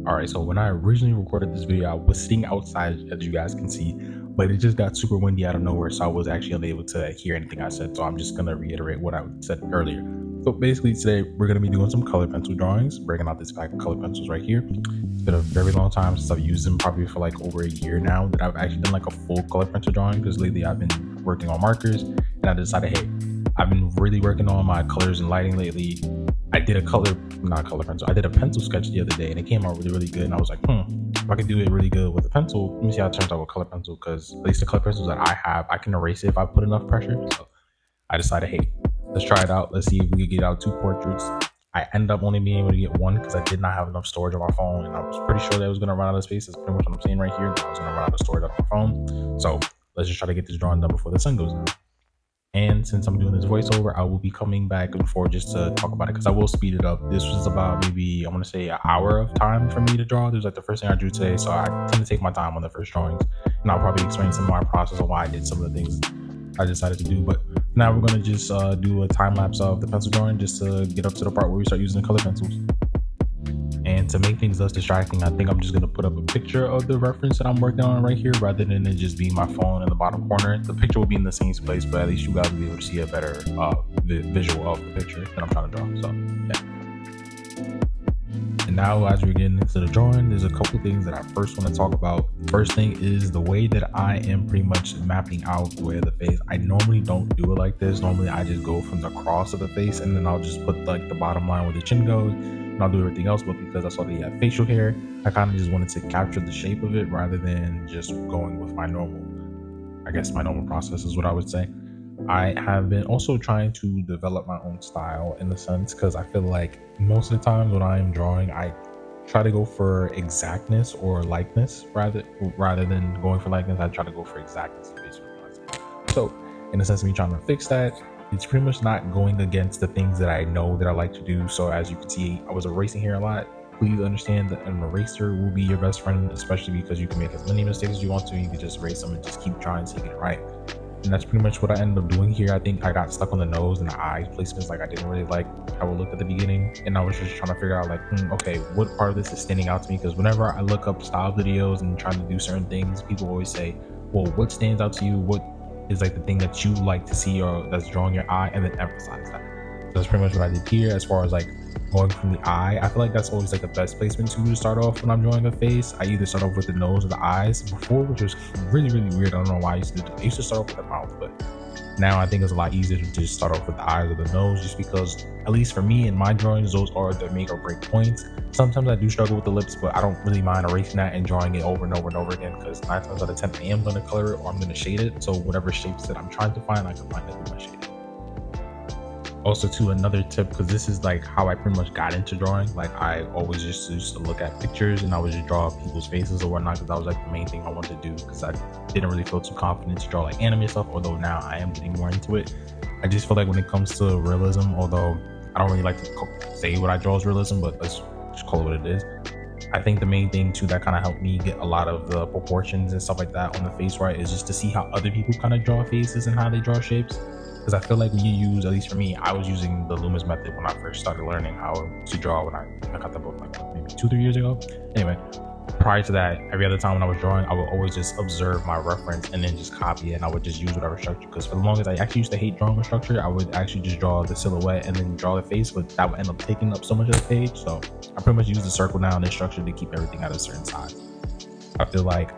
All right, so when I originally recorded this video, I was sitting outside, as you guys can see, but it just got super windy out of nowhere, so I was actually unable to hear anything I said. So I'm just gonna reiterate what I said earlier. So basically, today we're gonna be doing some color pencil drawings, breaking out this pack of color pencils right here. It's been a very long time since I've used them, probably for like over a year now, that I've actually done like a full color pencil drawing, because lately I've been working on markers, and I decided, hey, I've been really working on my colors and lighting lately. I did a not color pencil. I did a pencil sketch the other day, and it came out really, really good. And I was like, if I could do it really good with a pencil, let me see how it turns out with color pencil. Because at least the color pencils that I have, I can erase it if I put enough pressure. So I decided, hey, let's try it out. Let's see if we can get out 2 portraits. I ended up only being able to get 1 because I did not have enough storage on my phone, and I was pretty sure that I was gonna run out of space. That's pretty much what I'm saying right here. I was gonna run out of storage on my phone. So let's just try to get this drawing done before the sun goes down. And since I'm doing this voiceover, I will be coming back and forth just to talk about it, because I will speed it up. This was about maybe, I want to say, an hour of time for me to draw. This was like the first thing I drew today, so I tend to take my time on the first drawings, and I'll probably explain some of my process on why I did some of the things I decided to do. But now we're going to just do a time lapse of the pencil drawing, just to get up to the part where we start using the color pencils. And to make things less distracting, I think I'm just going to put up a picture of the reference that I'm working on right here, rather than it just being my phone in the bottom corner. The picture will be in the same place, but at least you guys will be able to see a better visual of the picture that I'm trying to draw. So yeah. And now, as we're getting into the drawing, there's a couple things that I first want to talk about. First thing is the way that I am pretty much mapping out the way of the face. I normally don't do it like this. Normally I just go from the cross of the face, and then I'll just put like the bottom line where the chin goes, and I'll do everything else. But because I saw that he had facial hair, I kind of just wanted to capture the shape of it rather than just going with my normal, my normal process is what I would say. I have been also trying to develop my own style, in the sense, because I feel like most of the times when I am drawing, I try to go for exactness or likeness rather than going for likeness. I try to go for exactness, basically. So in the sense of me trying to fix that, it's pretty much not going against the things that I know that I like to do. So as you can see, I was erasing here a lot. Please understand that an eraser will be your best friend, especially because you can make as many mistakes as you want to. You can just erase them and just keep trying to get it right. And that's pretty much what I ended up doing here. I think I got stuck on the nose and the eye placements. Like, I didn't really like how it looked at the beginning, and I was just trying to figure out like, okay, what part of this is standing out to me? Because whenever I look up style videos and trying to do certain things, people always say, well, what stands out to you? What is like the thing that you like to see or that's drawing your eye, and then emphasize that. So that's pretty much what I did here. As far as like going from the eye, I feel like that's always like the best placement to start off when I'm drawing a face. I either start off with the nose or the eyes before, which was really, really weird. I don't know why I used to do it. I used to start off with the mouth, but now I think it's a lot easier to just start off with the eyes or the nose, just because, at least for me in my drawings, those are the make or break points. Sometimes I do struggle with the lips, but I don't really mind erasing that and drawing it over and over and over again, because 9 times out of 10 I am going to color it or I'm going to shade it. So whatever shapes that I'm trying to find, I can find it through my shading. Also, too, another tip, because this is like how I pretty much got into drawing. Like, I always just used to look at pictures and I would just draw people's faces or whatnot, because that was like the main thing I wanted to do, because I didn't really feel too confident to draw like anime stuff, although now I am getting more into it. I just feel like when it comes to realism, although I don't really like to say what I draw as realism, but let's just call it what it is. I think the main thing too that kind of helped me get a lot of the proportions and stuff like that on the face right is just to see how other people kind of draw faces and how they draw shapes. Because I feel like when you use, at least for me, I was using the Loomis method when I first started learning how to draw, when I got the book like maybe 2-3 years ago. Anyway, prior to that, every other time when I was drawing, I would always just observe my reference and then just copy it, and I would just use whatever structure. Because for the longest, I actually used to hate drawing with structure. I would actually just draw the silhouette and then draw the face, but that would end up taking up so much of the page. So I pretty much use the circle now and the structure to keep everything at a certain size. I feel like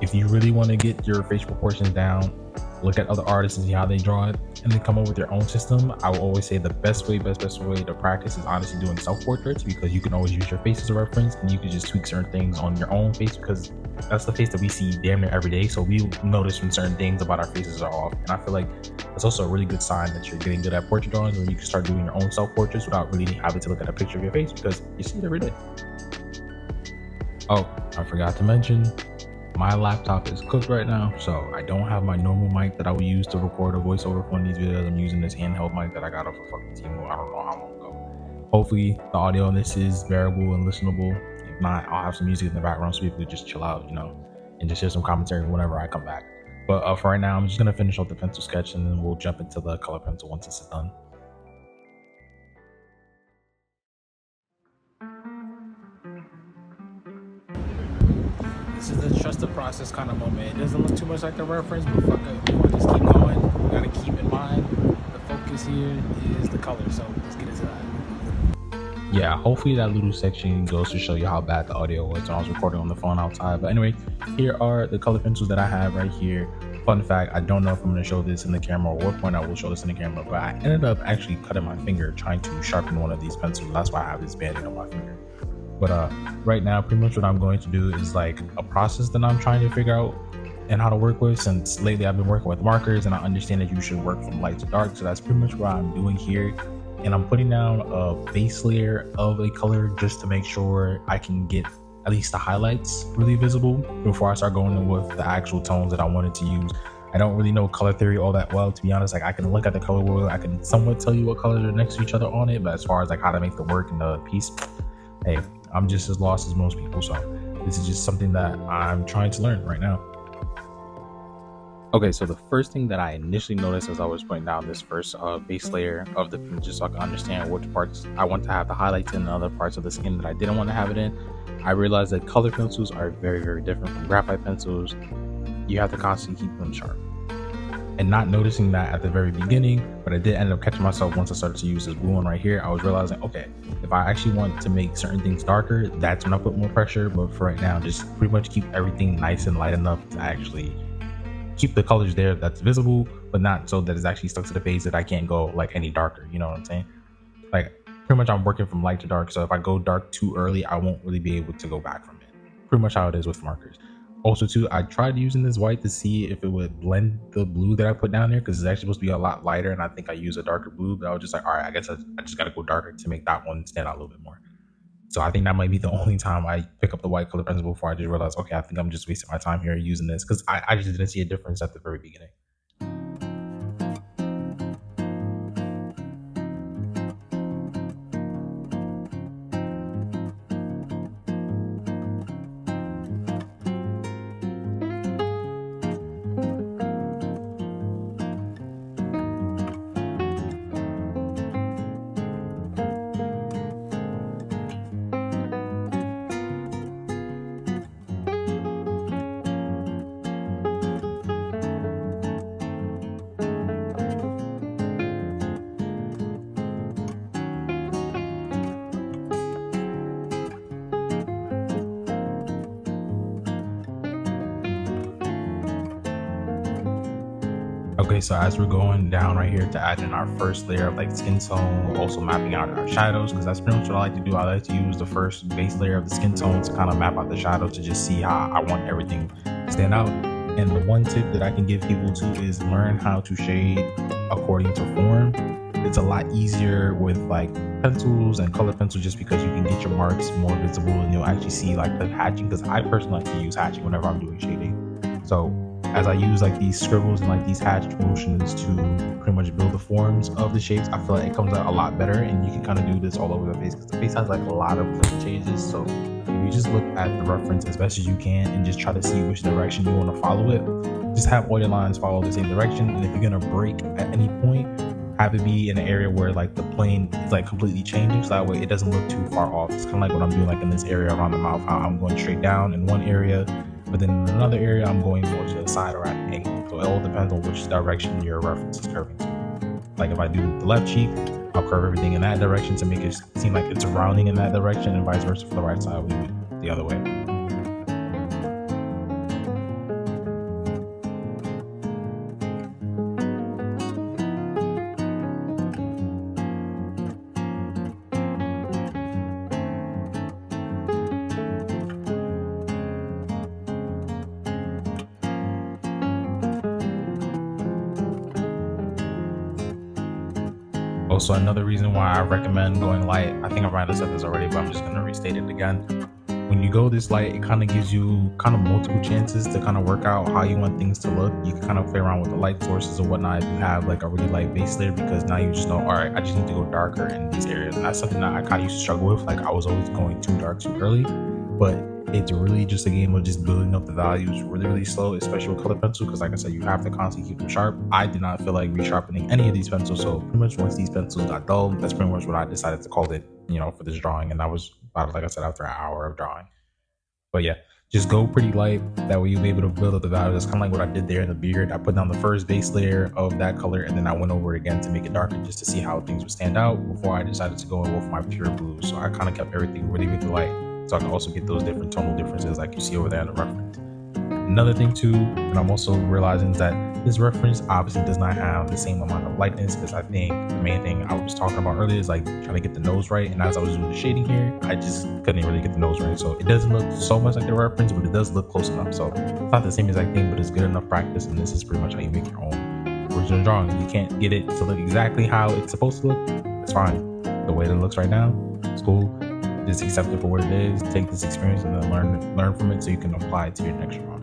if you really want to get your facial proportions down, look at other artists and see how they draw it, and then come up with your own system. I will always say the best way to practice is honestly doing self-portraits, because you can always use your face as a reference, and you can just tweak certain things on your own face, because that's the face that we see damn near every day. So we notice when certain things about our faces are off, and I feel like that's also a really good sign that you're getting good at portrait drawing, when you can start doing your own self-portraits without really having to look at a picture of your face, because you see it every day. Oh, I forgot to mention, my laptop is cooked right now, so I don't have my normal mic that I would use to record a voiceover for one of these videos. I'm using this handheld mic that I got off of fucking Temu. I don't know how long ago. Hopefully the audio on this is bearable and listenable. If not, I'll have some music in the background so people can just chill out, and just hear some commentary whenever I come back. But for right now, I'm just gonna finish off the pencil sketch, and then we'll jump into the color pencil once this is done. This is the trust the process kind of moment. It doesn't look too much like the reference, but fuck it, we want to just keep going. We gotta keep in mind the focus here is the color. So let's get into that. Yeah, hopefully that little section goes to show you how bad the audio was when I was recording on the phone outside. But anyway, here are the color pencils that I have right here. Fun fact, I don't know if I'm going to show this in the camera or what point I will show this in the camera, but I ended up actually cutting my finger trying to sharpen one of these pencils. That's why I have this band-aid on my finger. But right now, pretty much what I'm going to do is like a process that I'm trying to figure out and how to work with, since lately I've been working with markers and I understand that you should work from light to dark. So that's pretty much what I'm doing here. And I'm putting down a base layer of a color just to make sure I can get at least the highlights really visible before I start going in with the actual tones that I wanted to use. I don't really know color theory all that well, to be honest. Like I can look at the color wheel, I can somewhat tell you what colors are next to each other on it, but as far as like how to make the work in the piece, hey, I'm just as lost as most people. So this is just something that I'm trying to learn right now. Okay, so the first thing that I initially noticed as I was putting down this first base layer of the, just so I can understand which parts I want to have the highlights in and other parts of the skin that I didn't want to have it in, I realized that color pencils are very, very different from graphite pencils. You have to constantly keep them sharp. And not noticing that at the very beginning, but I did end up catching myself once I started to use this blue one right here. I was realizing, okay, if I actually want to make certain things darker, that's when I put more pressure. But for right now, just pretty much keep everything nice and light enough to actually keep the colors there that's visible, but not so that it's actually stuck to the page that I can't go like any darker. You know what I'm saying? Like pretty much I'm working from light to dark. So if I go dark too early, I won't really be able to go back from it. Pretty much how it is with markers. Also too, I tried using this white to see if it would blend the blue that I put down there, because it's actually supposed to be a lot lighter, and I think I use a darker blue, but I was just like, all right, I guess I just gotta go darker to make that one stand out a little bit more. So I think that might be the only time I pick up the white color pencil before I just realize, okay, I think I'm just wasting my time here using this, because I just didn't see a difference at the very beginning. Okay, so as we're going down right here to add in our first layer of like skin tone, also mapping out our shadows, because that's pretty much what I like to do. I like to use the first base layer of the skin tone to kind of map out the shadows to just see how I want everything to stand out. And the one tip that I can give people too is learn how to shade according to form. It's a lot easier with like pencils and color pencils just because you can get your marks more visible and you'll actually see like the hatching, because I personally like to use hatching whenever I'm doing shading. So as I use like these scribbles and like these hatched motions to pretty much build the forms of the shapes, I feel like it comes out a lot better, and you can kind of do this all over the face because the face has like a lot of different changes. So if you just look at the reference as best as you can and just try to see which direction you want to follow it, just have all your lines follow the same direction. And if you're gonna break at any point, have it be in an area where like the plane is like completely changing, so that way it doesn't look too far off. It's kind of like what I'm doing like in this area around the mouth, how I'm going straight down in one area, but then in another area I'm going more to the side or at an angle. So it all depends on which direction your reference is curving to. Like if I do the left cheek, I'll curve everything in that direction to make it seem like it's rounding in that direction, and vice versa for the right side, we do it the other way. Also, another reason why I recommend going light, I think I might have said this already, but I'm just going to restate it again. When you go this light, it kind of gives you kind of multiple chances to kind of work out how you want things to look. You can kind of play around with the light sources and whatnot if you have like a really light base layer, because now you just know, all right, I just need to go darker in these areas. And that's something that I kind of used to struggle with. Like I was always going too dark too early, but it's really just a game of just building up the values really, really slow, especially with color pencil, because like I said, you have to constantly keep them sharp. I did not feel like resharpening any of these pencils, so pretty much once these pencils got dull, that's pretty much what I decided to call it, for this drawing. And that was about, like I said, after an hour of drawing. But yeah, just go pretty light. That way you'll be able to build up the value. That's kind of like what I did there in the beard. I put down the first base layer of that color, and then I went over it again to make it darker just to see how things would stand out before I decided to go in with my pure blue. So I kind of kept everything really, really light, so I can also get those different tonal differences like you see over there in the reference. Another thing too, and I'm also realizing is that this reference obviously does not have the same amount of lightness, because I think the main thing I was talking about earlier is like trying to get the nose right, and as I was doing the shading here, I just couldn't really get the nose right. So it doesn't look so much like the reference, but it does look close enough. So it's not the same exact thing, but it's good enough practice, and this is pretty much how you make your own original drawing. You can't get it to look exactly how it's supposed to look. It's fine. The way that it looks right now, it's cool. Just accept it for what it is. Take this experience and then learn from it so you can apply it to your next drawing.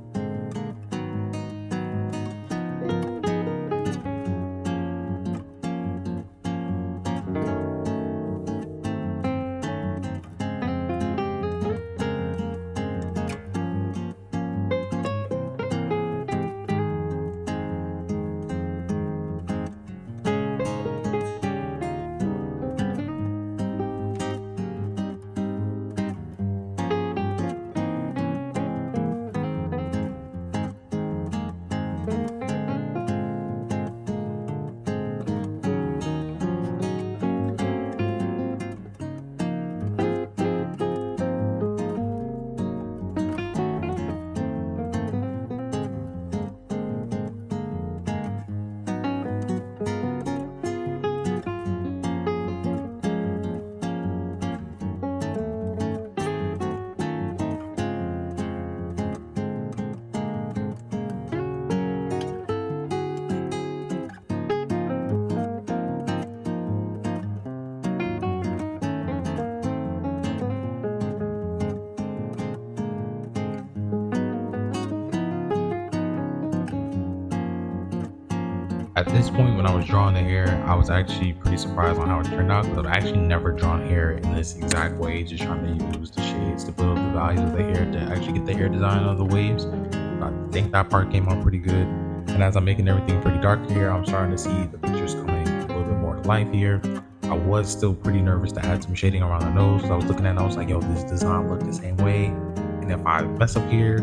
At this point, when I was drawing the hair, I was actually pretty surprised on how it turned out, because I've actually never drawn hair in this exact way, just trying to use the shades to build the values of the hair to actually get the hair design of the waves. I think that part came out pretty good. And as I'm making everything pretty dark here, I'm starting to see the pictures coming a little bit more to life here. I was still pretty nervous to add some shading around the nose, because I was looking at it and I was like, yo, this does not look the same way. And if I mess up here,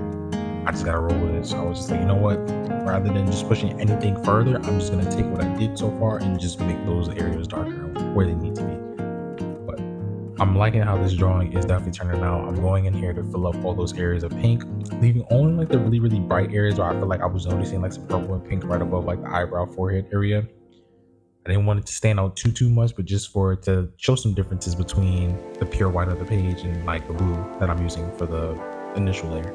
I just gotta roll with it. So I was just like, you know what? Rather than just pushing anything further, I'm just gonna take what I did so far and just make those areas darker where they need to be. But I'm liking how this drawing is definitely turning out. I'm going in here to fill up all those areas of pink, leaving only like the really, really bright areas where I feel like I was noticing like some purple and pink right above like the eyebrow, forehead area. I didn't want it to stand out too much, but just for it to show some differences between the pure white of the page and like the blue that I'm using for the initial layer.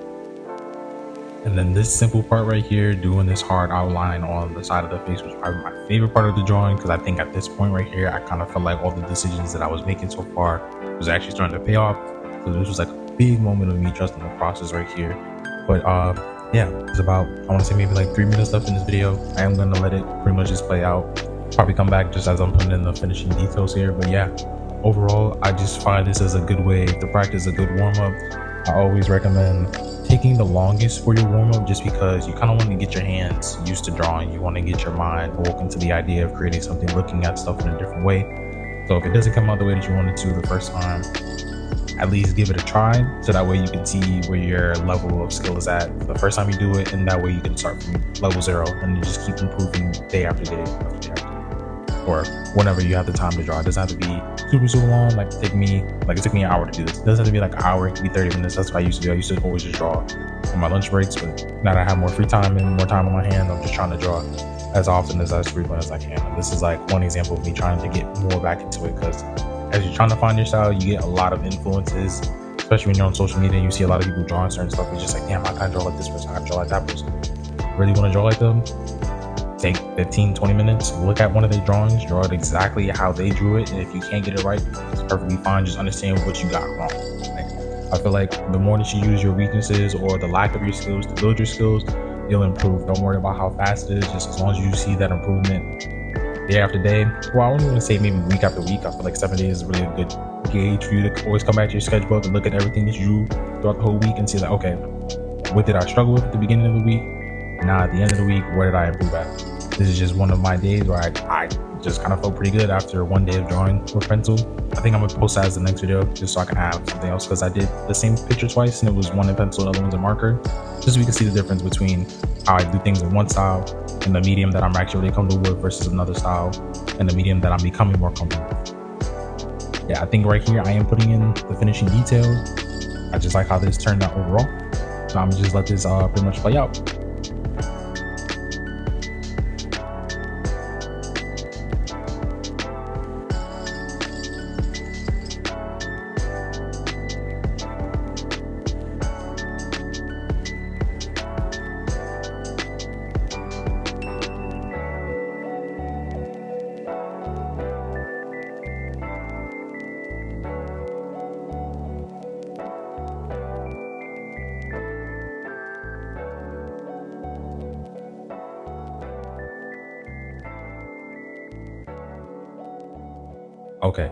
And then this simple part right here, doing this hard outline on the side of the face, was probably my favorite part of the drawing, because I think at this point right here, I kind of felt like all the decisions that I was making so far was actually starting to pay off. So this was like a big moment of me trusting the process right here. But yeah, it's about, I want to say maybe like 3 minutes left in this video. I am going to let it pretty much just play out. Probably come back just as I'm putting in the finishing details here. But yeah, overall, I just find this as a good way to practice a good warm-up. I always recommend taking the longest for your warm-up, just because you kind of want to get your hands used to drawing. You want to get your mind awoken to the idea of creating something, looking at stuff in a different way. So if it doesn't come out the way that you want it to the first time, at least give it a try, so that way you can see where your level of skill is at the first time you do it, and that way you can start from level 0 and you just keep improving day after day after day after day, or whenever you have the time to draw. It doesn't have to be super long. Like it took me an hour to do this. It doesn't have to be like an hour. It can be 30 minutes. That's what I used to do. I used to always just draw on my lunch breaks, but now that I have more free time and more time on my hands, I'm just trying to draw as often as frequent as I can. And this is like one example of me trying to get more back into it, because as you're trying to find your style, you get a lot of influences, especially when you're on social media and you see a lot of people drawing certain stuff. It's just like, damn, I can't draw like this person, I can draw like that person. Really want to draw like them? Take 15-20 minutes, look at one of their drawings, draw it exactly how they drew it, and if you can't get it right, it's perfectly fine. Just understand what you got wrong. Like, I feel like the more that you use your weaknesses or the lack of your skills to build your skills, you'll improve. Don't worry about how fast it is, just as long as you see that improvement day after day. Well, I wouldn't want to say maybe week after week. I feel like 7 days is really a good gauge for you to always come back to your sketchbook and look at everything that you drew throughout the whole week and see like, okay, what did I struggle with at the beginning of the week? Now at the end of the week, where did I improve at? This is just one of my days where I just kind of felt pretty good after one day of drawing with pencil. I think I'm gonna post that as the next video just so I can have something else, because I did the same picture twice and it was one in pencil, the other one's in marker, just so we can see the difference between how I do things in one style and the medium that I'm actually really comfortable with versus another style and the medium that I'm becoming more comfortable with. Yeah, I think right here I am putting in the finishing details. I just like how this turned out overall. So I'm gonna just let this pretty much play out. Okay,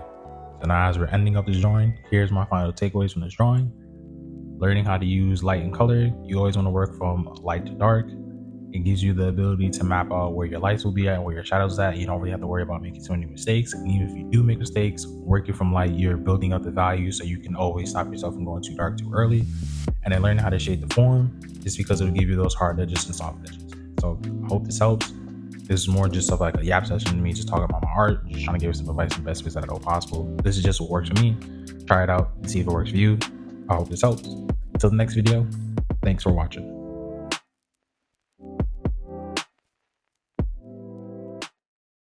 so now as we're ending up this drawing, here's my final takeaways from this drawing. Learning how to use light and color. You always want to work from light to dark. It gives you the ability to map out where your lights will be at and where your shadows at. You don't really have to worry about making so many mistakes. And even if you do make mistakes, working from light, you're building up the value so you can always stop yourself from going too dark too early. And then learning how to shade the form, just because it'll give you those hard edges and soft edges. So I hope this helps. This is more just of like a yap session to me, just talking about my art, just trying to give some advice in the best ways that I know possible. This is just what works for me. Try it out and see if it works for you. I hope this helps. Until the next video, thanks for watching.